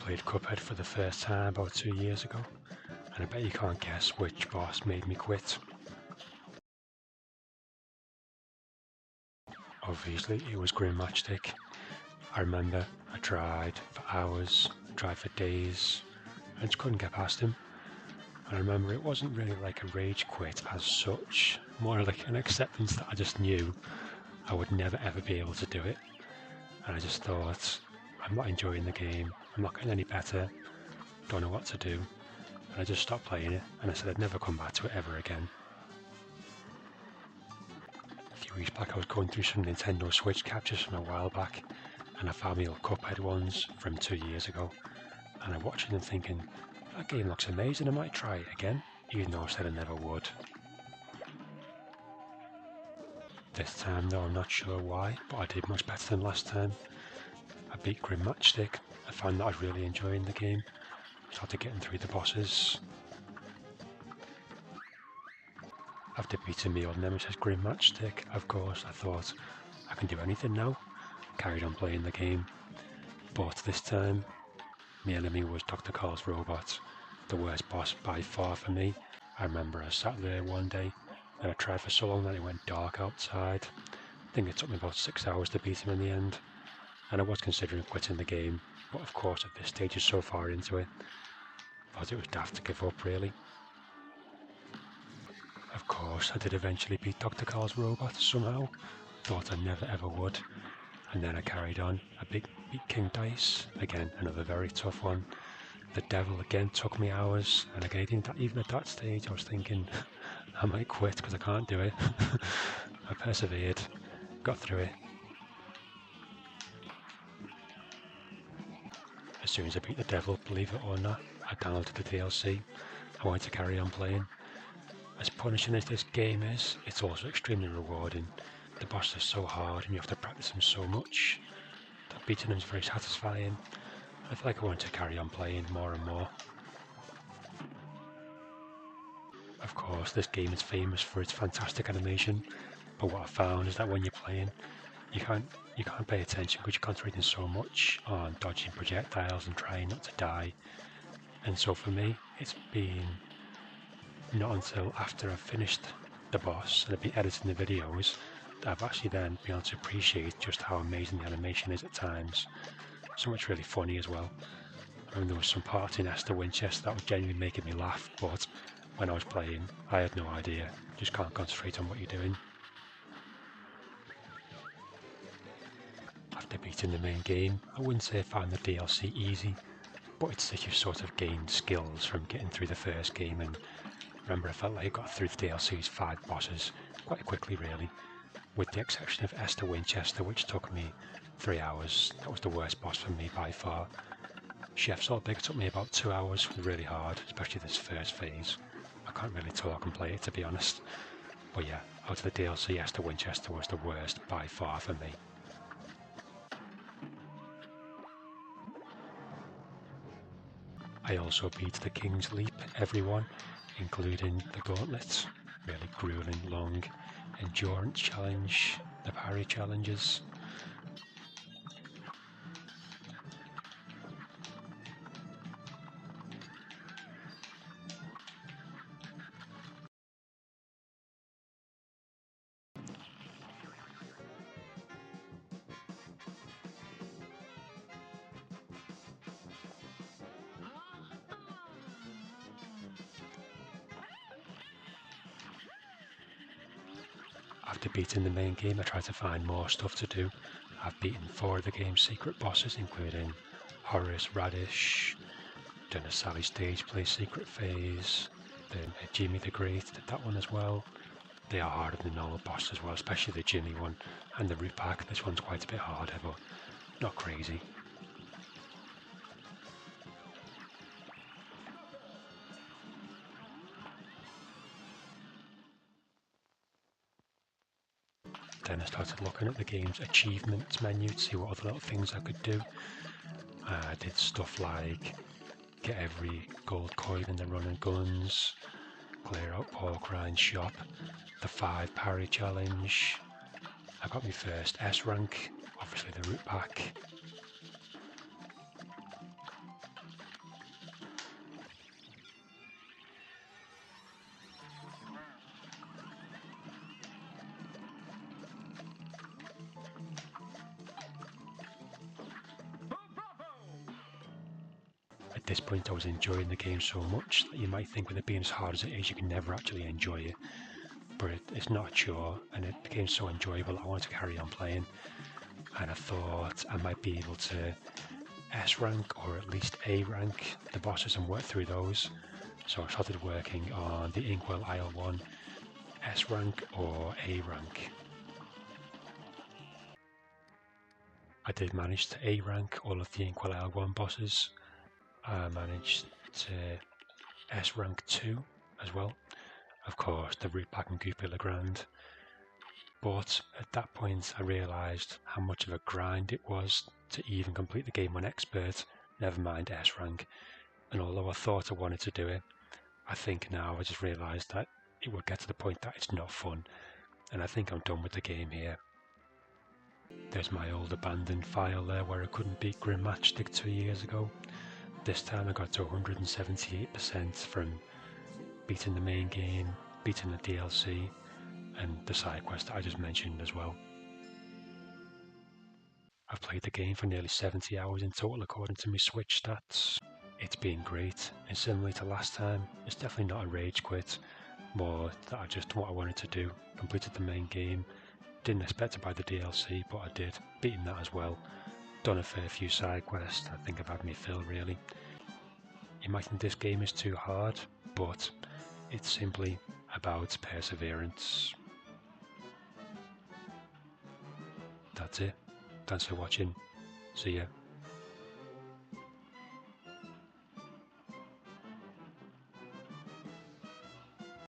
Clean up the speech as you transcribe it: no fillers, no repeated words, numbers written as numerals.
played Cuphead for the first time about 2 years ago, and I bet you can't guess which boss made me quit. Obviously, it was Green Matchstick. I remember I tried for hours, tried for days, and just couldn't get past him. And I remember it wasn't really like a rage quit as such, more like an acceptance that I just knew I would never ever be able to do it. And I just thought, I'm not enjoying the game, I'm not getting any better, don't know what to do. And I just stopped playing it, and I said I'd never come back to it ever again. A few weeks back I was going through some Nintendo Switch captures from a while back, and I found the old Cuphead ones from 2 years ago, and I'm watching them thinking, that game looks amazing, I might try it again, even though I said I never would. This time though, I'm not sure why, but I did much better than last time. I beat Grim Matchstick, I found that I was really enjoying the game, started getting through the bosses. After beating the old nemesis Grim Matchstick, of course, I thought, I can do anything now. Carried on playing the game, but this time, the enemy was Dr. Carl's robot, the worst boss by far for me. I remember I sat there one day, and I tried for so long that it went dark outside. I think it took me about 6 hours to beat him in the end, and I was considering quitting the game, but of course at this stage is so far into it, I thought it was daft to give up really. Of course, I did eventually beat Dr. Carl's robot somehow, thought I never ever would, and then I carried on. I beat King Dice, again another very tough one. The devil again took me hours, and again even at that stage I was thinking I might quit because I can't do it. I persevered, got through it. As soon as I beat the devil, believe it or not, I downloaded the DLC. I wanted to carry on playing. As punishing as this game is, it's also extremely rewarding. The bosses are so hard and you have to practice them so much that beating them is very satisfying. I feel like I want to carry on playing more and more. Of course, this game is famous for its fantastic animation, but what I found is that when you're playing, you can't pay attention because you're concentrating so much on dodging projectiles and trying not to die. And so for me, it's been not until after I've finished the boss and I've been editing the videos that I've actually then been able to appreciate just how amazing the animation is at times. So much really funny as well. I mean, there was some parts in Esther Winchester that was genuinely making me laugh, but when I was playing, I had no idea. You just can't concentrate on what you're doing. After beating the main game, I wouldn't say I found the DLC easy, but it's that you've sort of gained skills from getting through the first game, and remember I felt like I got through the DLC's 5 bosses quite quickly really, with the exception of Esther Winchester, which took me 3 hours. That was the worst boss for me by far. Chef's All Big took me about 2 hours, really hard, especially this first phase. I can't really talk and play it to be honest, but yeah, out of the DLC, Esther Winchester was the worst by far for me. I also beat the King's Leap, everyone, including the Gauntlet, really grueling, long endurance challenge, the parry challenges. After beating the main game, I tried to find more stuff to do. I've beaten 4 of the game's secret bosses, including Horace Radish, done a Sally Stage Play secret phase, then Jimmy the Great did that one as well. They are harder than the normal boss as well, especially the Jimmy one, and the Root Pack. This one's quite a bit harder, but not crazy. Then I started looking at the game's achievements menu to see what other little things I could do. I did stuff like get every gold coin in the run and guns, clear out Pork Ryan's shop, the 5 parry challenge. I got my first S rank, obviously the Root Pack. At this point I was enjoying the game so much that you might think with it being as hard as it is you can never actually enjoy it. But it's not a chore, and it became so enjoyable I wanted to carry on playing, and I thought I might be able to S rank or at least A rank the bosses and work through those. So I started working on the Inkwell Isle 1 S rank or A rank. I did manage to A rank all of the Inkwell Isle 1 bosses. I managed to S rank 2 as well. Of course, the route back in Cuphead Grand. But at that point I realised how much of a grind it was to even complete the game on Expert, never mind S rank. And although I thought I wanted to do it, I think now I just realised that it would get to the point that it's not fun, and I think I'm done with the game here. There's my old abandoned file there where I couldn't beat Grim Matchstick 2 years ago. This time I got to 178% from beating the main game, beating the DLC, and the side quest that I just mentioned as well. I've played the game for nearly 70 hours in total according to my Switch stats. It's been great, and similarly to last time, it's definitely not a rage quit, more that I just done what I wanted to do, completed the main game, didn't expect to buy the DLC, but I did, beaten that as well, done a fair few side quests. I think I've had my fill really. You might think this game is too hard, but it's simply about perseverance. That's it. Thanks for watching. See ya.